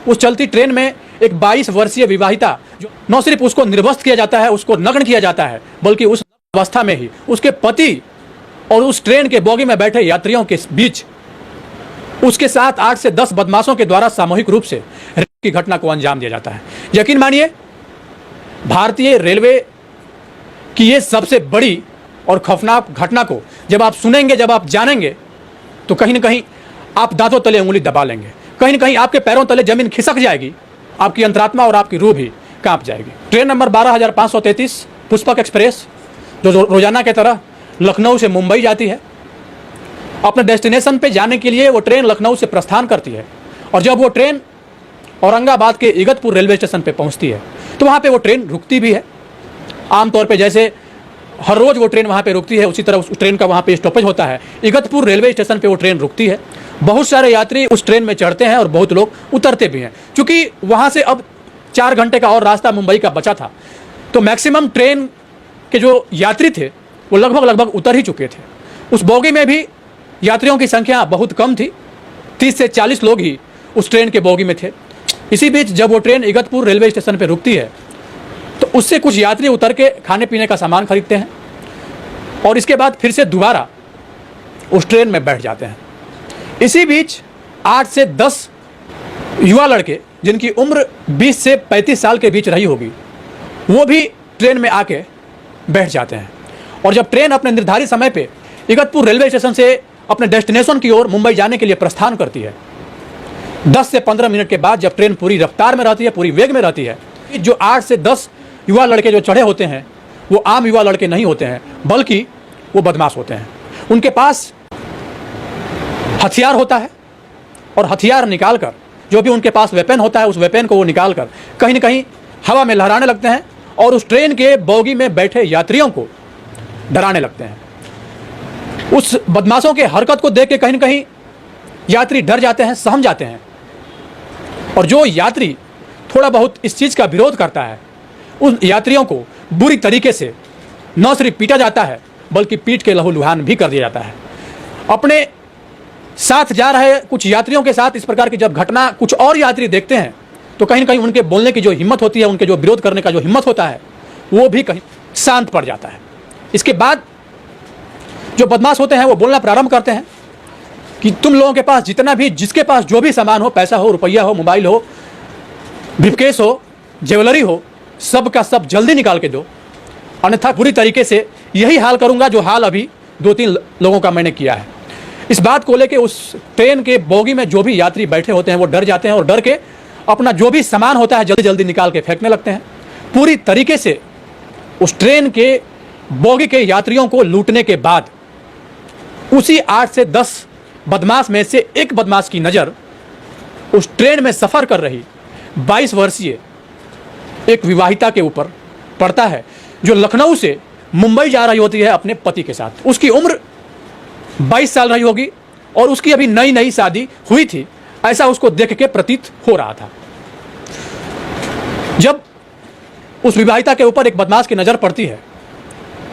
उस चलती ट्रेन में एक 22 वर्षीय विवाहिता, जो न सिर्फ उसको निर्वस्त्र किया जाता है, उसको नग्न किया जाता है, बल्कि उस अवस्था में ही उसके पति और उस ट्रेन के बोगी में बैठे यात्रियों के बीच उसके साथ 8 से 10 बदमाशों के द्वारा सामूहिक रूप से रेप की घटना को अंजाम दिया जाता है। यकीन मानिए, भारतीय रेलवे की ये सबसे बड़ी और खौफनाक घटना को जब आप सुनेंगे, जब आप जानेंगे, तो कहीं ना कहीं आप दांतों तले उंगली दबा लेंगे, कहीं ना कहीं आपके पैरों तले जमीन खिसक जाएगी, आपकी अंतरात्मा और आपकी रूह भी कांप जाएगी। ट्रेन नंबर 12,533 पुष्पक एक्सप्रेस, जो रोजाना की तरह लखनऊ से मुंबई जाती है, अपने डेस्टिनेशन पे जाने के लिए वो ट्रेन लखनऊ से प्रस्थान करती है। और जब वो ट्रेन औरंगाबाद के इगतपुर रेलवे स्टेशन पे पहुंचती है, तो वहाँ पे वो ट्रेन रुकती भी है। आमतौर पे जैसे हर रोज़ वो ट्रेन वहाँ पे रुकती है, उसी तरह उस ट्रेन का वहाँ पे स्टॉपेज होता है। इगतपुर रेलवे स्टेशन पे वो ट्रेन रुकती है। बहुत सारे यात्री उस ट्रेन में चढ़ते हैं और बहुत लोग उतरते भी हैं। चूँकि वहाँ से अब 4 घंटे का और रास्ता मुंबई का बचा था, तो मैक्सिमम ट्रेन के जो यात्री थे वो लगभग उतर ही चुके थे। उस बोगी में भी यात्रियों की संख्या बहुत कम थी, 30 से 40 लोग ही उस ट्रेन के बोगी में थे। इसी बीच जब वो ट्रेन इगतपुर रेलवे स्टेशन पर रुकती है, तो उससे कुछ यात्री उतर के खाने पीने का सामान खरीदते हैं और इसके बाद फिर से दोबारा उस ट्रेन में बैठ जाते हैं। इसी बीच 8 से 10 युवा लड़के, जिनकी उम्र 20 से 35 साल के बीच रही होगी, वो भी ट्रेन में आके बैठ जाते हैं। और जब ट्रेन अपने निर्धारित समय पे इगतपुर रेलवे स्टेशन से अपने डेस्टिनेशन की ओर मुंबई जाने के लिए प्रस्थान करती है, 10 से 15 मिनट के बाद जब ट्रेन पूरी रफ्तार में रहती है, पूरी वेग में रहती है, जो 8 से 10 युवा लड़के जो चढ़े होते हैं वो आम युवा लड़के नहीं होते हैं, बल्कि वो बदमाश होते हैं। उनके पास हथियार होता है और हथियार निकालकर, जो भी उनके पास वेपन होता है, उस वेपन को वो निकालकर कहीं ना कहीं हवा में लहराने लगते हैं और उस ट्रेन के बोगी में बैठे यात्रियों को डराने लगते हैं। उस बदमाशों के हरकत को देख के कहीं ना कहीं यात्री डर जाते हैं, सहम जाते हैं। और जो यात्री थोड़ा बहुत इस चीज़ का विरोध करता है, उन यात्रियों को बुरी तरीके से न सिर्फ पीटा जाता है, बल्कि पीट के लहूलुहान भी कर दिया जाता है। अपने साथ जा रहे कुछ यात्रियों के साथ इस प्रकार की जब घटना कुछ और यात्री देखते हैं, तो कहीं ना कहीं उनके बोलने की जो हिम्मत होती है, उनके जो विरोध करने का जो हिम्मत होता है, वो भी कहीं शांत पड़ जाता है। इसके बाद जो बदमाश होते हैं वो बोलना प्रारंभ करते हैं कि तुम लोगों के पास जितना भी, जिसके पास जो भी सामान हो, पैसा हो, रुपया हो, मोबाइल हो, ब्रीफकेस हो, ज्वेलरी हो, सब का सब जल्दी निकाल के दो, अन्यथा बुरी तरीके से यही हाल करूंगा जो हाल अभी 2-3 लोगों का मैंने किया है। इस बात को लेके उस ट्रेन के बोगी में जो भी यात्री बैठे होते हैं वो डर जाते हैं और डर के अपना जो भी सामान होता है जल्दी जल्दी निकाल के फेंकने लगते हैं। पूरी तरीके से उस ट्रेन के बोगी के यात्रियों को लूटने के बाद उसी 8 से 10 बदमाश में से एक बदमाश की नज़र उस ट्रेन में सफ़र कर रही 22 वर्षीय एक विवाहिता के ऊपर पड़ता है, जो लखनऊ से मुंबई जा रही होती है अपने पति के साथ। उसकी उम्र 22 साल रही होगी और उसकी अभी नई नई शादी हुई थी, ऐसा उसको देख के प्रतीत हो रहा था। जब उस विवाहिता के ऊपर एक बदमाश की नज़र पड़ती है,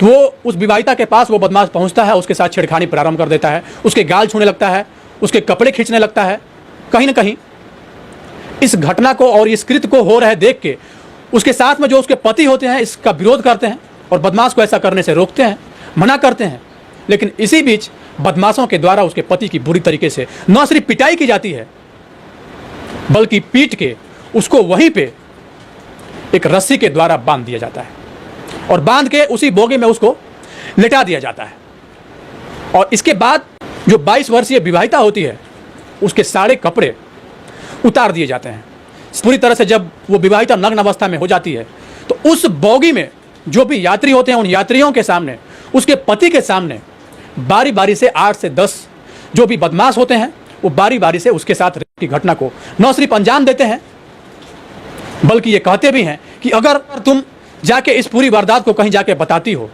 तो वो उस विवाहिता के पास वो बदमाश पहुंचता है, उसके साथ छेड़खानी प्रारंभ कर देता है, उसके गाल छूने लगता है, उसके कपड़े खींचने लगता है। कहीं ना कहीं इस घटना को और इस कृत्य को हो रहे देख के उसके साथ में जो उसके पति होते हैं इसका विरोध करते हैं और बदमाश को ऐसा करने से रोकते हैं, मना करते हैं। लेकिन इसी बीच बदमाशों के द्वारा उसके पति की बुरी तरीके से न सिर्फ पिटाई की जाती है, बल्कि पीट के उसको वहीं पे एक रस्सी के द्वारा बांध दिया जाता है और बांध के उसी बोगी में उसको लेटा दिया जाता है। और इसके बाद जो 22 वर्षीय विवाहिता होती है, उसके सारे कपड़े उतार दिए जाते हैं। पूरी तरह से जब वो विवाहिता नग्न अवस्था में हो जाती है, तो उस बोगी में जो भी यात्री होते हैं, उन यात्रियों के सामने, उसके पति के सामने बारी बारी से 8 से 10 जो भी बदमाश होते हैं, वो बारी बारी से उसके साथ रेप की घटना को न सिर्फ अंजाम देते हैं, बल्कि ये कहते भी हैं कि अगर तुम जाके इस पूरी वारदात को कहीं जाके बताती हो,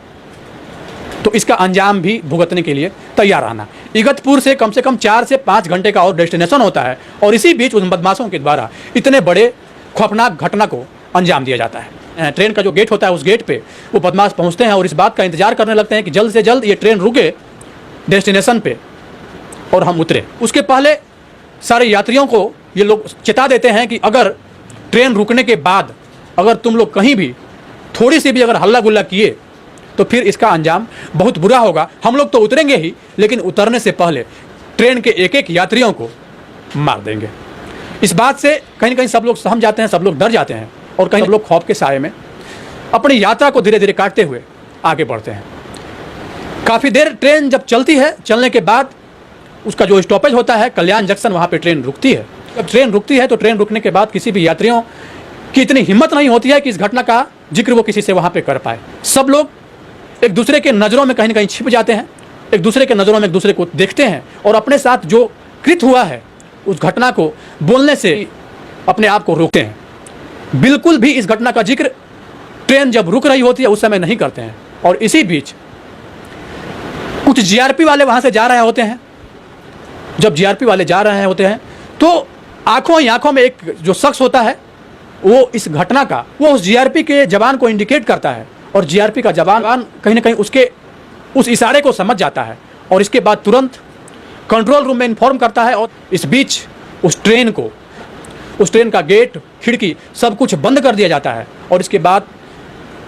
तो इसका अंजाम भी भुगतने के लिए तैयार रहना। इगतपुर से कम 4 से 5 घंटे का और डेस्टिनेशन होता है और इसी बीच उन बदमाशों के द्वारा इतने बड़े खौफनाक घटना को अंजाम दिया जाता है। ट्रेन का जो गेट होता है, उस गेट पे वो बदमाश पहुंचते हैं और इस बात का इंतजार करने लगते हैं कि जल्द से जल्द ये ट्रेन रुके डेस्टिनेशन पे और हम उतरे। उसके पहले सारे यात्रियों को ये लोग चेता देते हैं कि अगर ट्रेन रुकने के बाद अगर तुम लोग कहीं भी थोड़ी सी भी अगर हल्ला गुल्ला किए तो फिर इसका अंजाम बहुत बुरा होगा। हम लोग तो उतरेंगे ही, लेकिन उतरने से पहले ट्रेन के एक एक यात्रियों को मार देंगे। इस बात से कहीं न कहीं सब लोग सहम जाते हैं, सब लोग डर जाते हैं और कहीं सब लोग खौफ के साए में अपनी यात्रा को धीरे धीरे काटते हुए आगे बढ़ते हैं। काफ़ी देर ट्रेन जब चलती है, चलने के बाद उसका जो स्टॉपेज होता है कल्याण जंक्शन, वहाँ पे ट्रेन रुकती है। जब ट्रेन रुकती है तो ट्रेन रुकने के बाद किसी भी यात्रियों की इतनी हिम्मत नहीं होती है कि इस घटना का जिक्र वो किसी से वहाँ पे कर पाए। सब लोग एक दूसरे के नज़रों में कहीं ना कहीं छिप जाते हैं, एक दूसरे के नज़रों में एक दूसरे को देखते हैं और अपने साथ जो कृत हुआ है उस घटना को बोलने से अपने आप को रोकते हैं। बिल्कुल भी इस घटना का जिक्र ट्रेन जब रुक रही होती है उस समय नहीं करते हैं। और इसी बीच कुछ जीआरपी वाले वहाँ से जा रहे होते हैं। जब जीआरपी वाले जा रहे होते हैं तो आंखों ही आंखों में एक जो शख्स होता है वो इस घटना का वो उस जीआरपी के जवान को इंडिकेट करता है और जीआरपी का जवान कहीं ना कहीं उसके उस इशारे को समझ जाता है और इसके बाद तुरंत कंट्रोल रूम में इन्फॉर्म करता है। और इस बीच उस ट्रेन का गेट, खिड़की सब कुछ बंद कर दिया जाता है और इसके बाद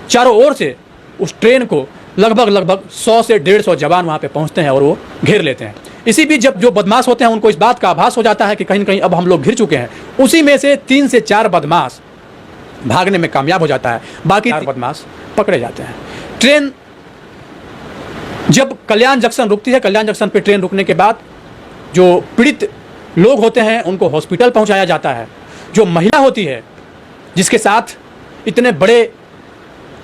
चारों ओर से उस ट्रेन को लगभग 100 से 150 जवान वहाँ पे पहुँचते हैं और वो घेर लेते हैं। इसी बीच जब जो बदमाश होते हैं उनको इस बात का आभास हो जाता है कि कहीं न कहीं अब हम लोग घिर चुके हैं। उसी में से 3 से 4 बदमाश भागने में कामयाब हो जाता है, बाकी 4 बदमाश पकड़े जाते हैं। ट्रेन जब कल्याण जंक्शन रुकती है, कल्याण जंक्शन पे ट्रेन रुकने के बाद जो पीड़ित लोग होते हैं उनको हॉस्पिटल पहुंचाया जाता है। जो महिला होती है जिसके साथ इतने बड़े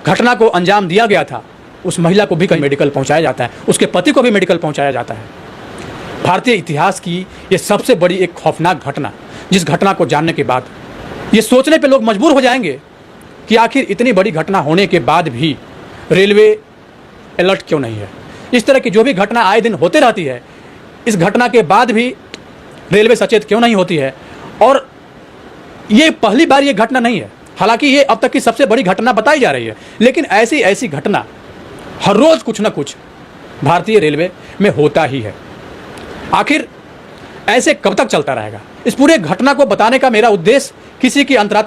घटना को अंजाम दिया गया था उस महिला को भी कहीं मेडिकल पहुंचाया जाता है, उसके पति को भी मेडिकल पहुंचाया जाता है। भारतीय इतिहास की ये सबसे बड़ी एक खौफनाक घटना, जिस घटना को जानने के बाद ये सोचने पे लोग मजबूर हो जाएंगे कि आखिर इतनी बड़ी घटना होने के बाद भी रेलवे अलर्ट क्यों नहीं है। इस तरह की जो भी घटना आए दिन होते रहती है, इस घटना के बाद भी रेलवे सचेत क्यों नहीं होती है। और ये पहली बार ये घटना नहीं है, हालांकि ये अब तक की सबसे बड़ी घटना बताई जा रही है, लेकिन ऐसी घटना हर रोज़ कुछ ना कुछ भारतीय रेलवे में होता ही है। आखिर ऐसे कब तक चलता रहेगा। इस पूरे घटना को बताने का मेरा उद्देश्य किसी की अंतरात्मा